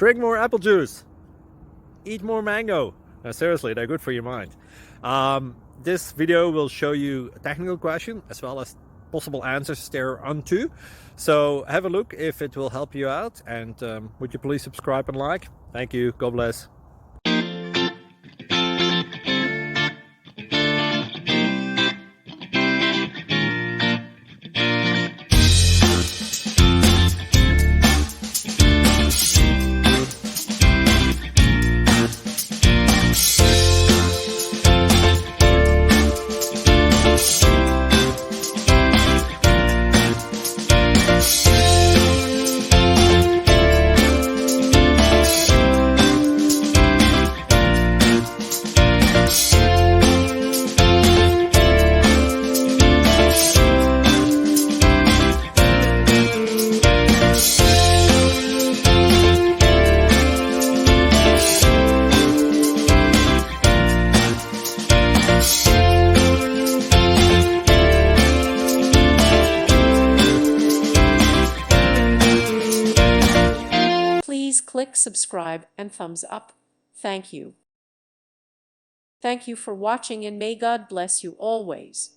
drink more apple juice, eat more mango. No, seriously, they're good for your mind. This video will show you a technical question as well as possible answers thereunto. So have a look if it will help you out, and would you please subscribe and like? Thank you. God bless. Please click subscribe and thumbs up. Thank you. Thank you for watching, and may God bless you always.